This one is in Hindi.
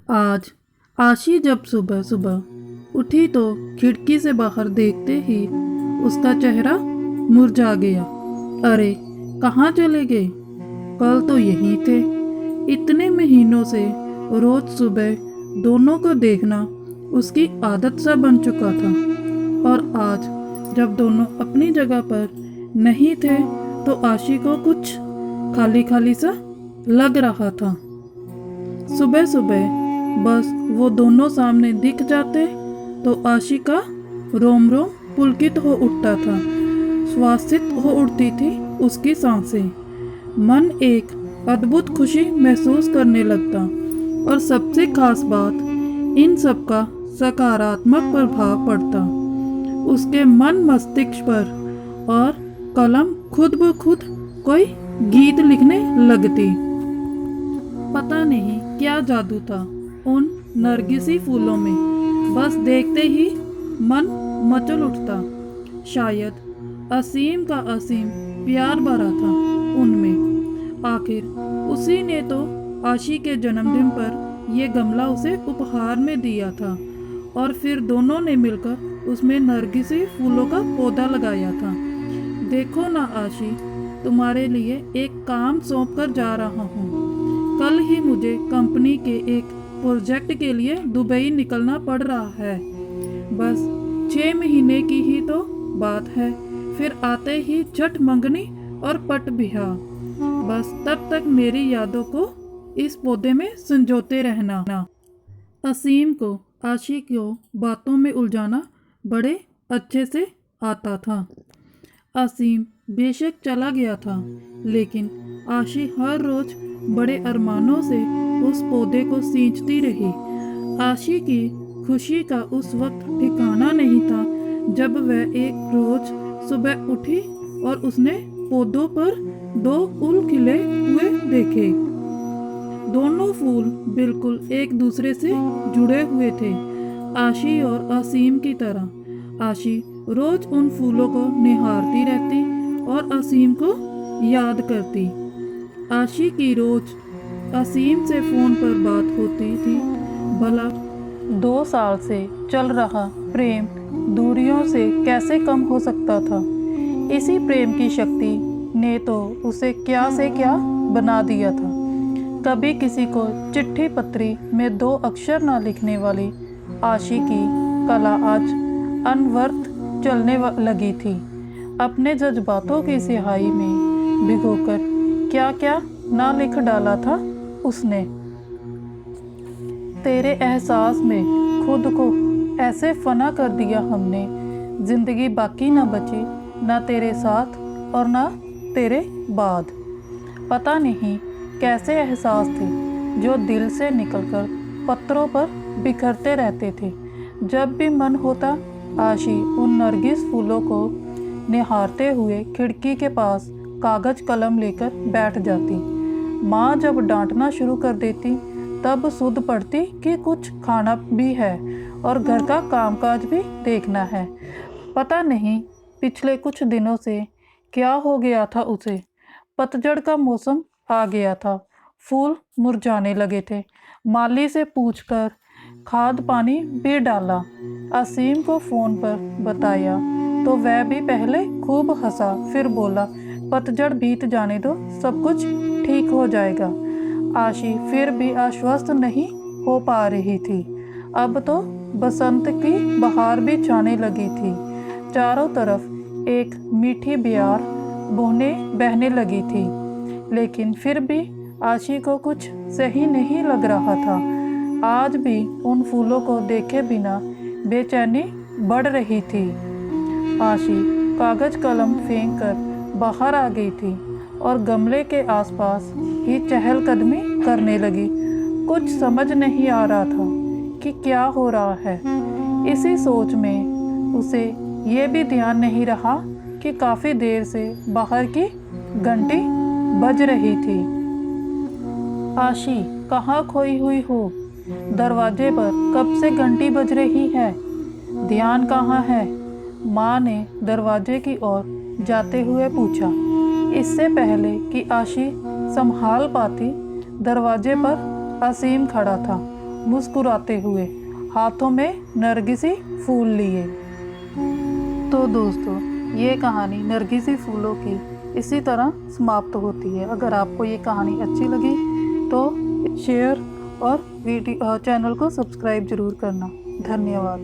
आज आशी जब सुबह सुबह उठी तो खिड़की से बाहर देखते ही उसका चेहरा मुरझा गया। अरे, कहाँ चले गए? कल तो यहीं थे। इतने महीनों से रोज सुबह दोनों को देखना उसकी आदत सा बन चुका था, और आज जब दोनों अपनी जगह पर नहीं थे तो आशी को कुछ खाली खाली सा लग रहा था। सुबह सुबह बस वो दोनों सामने दिख जाते तो आशी का रोम रोम पुलकित हो उठता था। श्वासित हो उठती थी उसकी सांसें। मन एक अद्भुत खुशी महसूस करने लगता, और सबसे खास बात, इन सब का सकारात्मक प्रभाव पड़ता उसके मन मस्तिष्क पर, और कलम खुद ब खुद कोई गीत लिखने लगती। पता नहीं क्या जादू था उन नरगिसी फूलों में, बस देखते ही मन मचल उठता। शायद असीम का असीम प्यार भरा था उनमें। आखिर उसी ने तो आशी के जन्मदिन पर यह गमला उसे उपहार में दिया था, और फिर दोनों ने मिलकर उसमें नरगिसी फूलों का पौधा लगाया था। देखो ना आशी, तुम्हारे लिए एक काम सौंप कर जा रहा हूँ। कल ही मुझे कंपनी के एक प्रोजेक्ट के लिए दुबई निकलना पड़ रहा है। बस 6 महीने की ही तो बात है, फिर आते ही झट मंगनी और पट बिहा। बस तब तक मेरी यादों को इस पौधे में संजोते रहना। असीम को आशी को बातों में उलझाना बड़े अच्छे से आता था। असीम बेशक चला गया था, लेकिन आशी हर रोज बड़े अरमानों से उस पौधे को सींचती रही। आशी की खुशी का उस वक्त ठिकाना नहीं था जब वह एक रोज सुबह उठी और उसने पौधों पर 2 फूल खिले हुए देखे। दोनों फूल बिल्कुल एक दूसरे से जुड़े हुए थे, आशी और असीम की तरह। आशी रोज उन फूलों को निहारती रहती और असीम को याद करती। आशी की रोज असीम से फ़ोन पर बात होती थी। भला 2 साल से चल रहा प्रेम दूरियों से कैसे कम हो सकता था। इसी प्रेम की शक्ति ने तो उसे क्या से क्या बना दिया था। कभी किसी को चिट्ठी पत्री में 2 अक्षर ना लिखने वाली आशी की कला आज अनवर्थ चलने लगी थी। अपने जज्बातों की सिहाई में भिगोकर क्या क्या ना लिख डाला था उसने। तेरे एहसास में खुद को ऐसे फना कर दिया हमने, जिंदगी बाकी ना बची, ना तेरे साथ और ना तेरे बाद। पता नहीं कैसे एहसास थे जो दिल से निकलकर पत्रों पर बिखरते रहते थे। जब भी मन होता आशी उन नरगिस फूलों को निहारते हुए खिड़की के पास कागज कलम लेकर बैठ जाती। माँ जब डांटना शुरू कर देती तब सुध पड़ती कि कुछ खाना भी है और घर का कामकाज भी देखना है। पता नहीं पिछले कुछ दिनों से क्या हो गया था उसे। पतझड़ का मौसम आ गया था, फूल मुरझाने लगे थे। माली से पूछकर खाद पानी भी डाला। असीम को फ़ोन पर बताया तो वह भी पहले खूब हंसा, फिर बोला पतझड़ बीत जाने दो, सब कुछ ठीक हो जाएगा। आशी फिर भी आश्वस्त नहीं हो पा रही थी। अब तो बसंत की बहार भी छाने लगी थी। चारों तरफ एक मीठी बयार बहने लगी थी, लेकिन फिर भी आशी को कुछ सही नहीं लग रहा था। आज भी उन फूलों को देखे बिना बेचैनी बढ़ रही थी। आशी कागज कलम फेंक कर बाहर आ गई थी और गमले के आसपास ही चहलकदमी करने लगी। कुछ समझ नहीं आ रहा था कि क्या हो रहा है। इसी सोच में उसे ये भी ध्यान नहीं रहा कि काफ़ी देर से बाहर की घंटी बज रही थी। आशी कहाँ खोई हुई हो? दरवाजे पर कब से घंटी बज रही है? ध्यान कहाँ है? माँ ने दरवाजे की ओर जाते हुए पूछा। इससे पहले कि आशी संभाल पाती, दरवाजे पर असीम खड़ा था। मुस्कुराते हुए हाथों में नरगिसी फूल लिए। तो दोस्तों, ये कहानी नरगिसी फूलों की इसी तरह समाप्त होती है। अगर आपको ये कहानी अच्छी लगी तो शेयर और चैनल को सब्सक्राइब ज़रूर करना। धन्यवाद।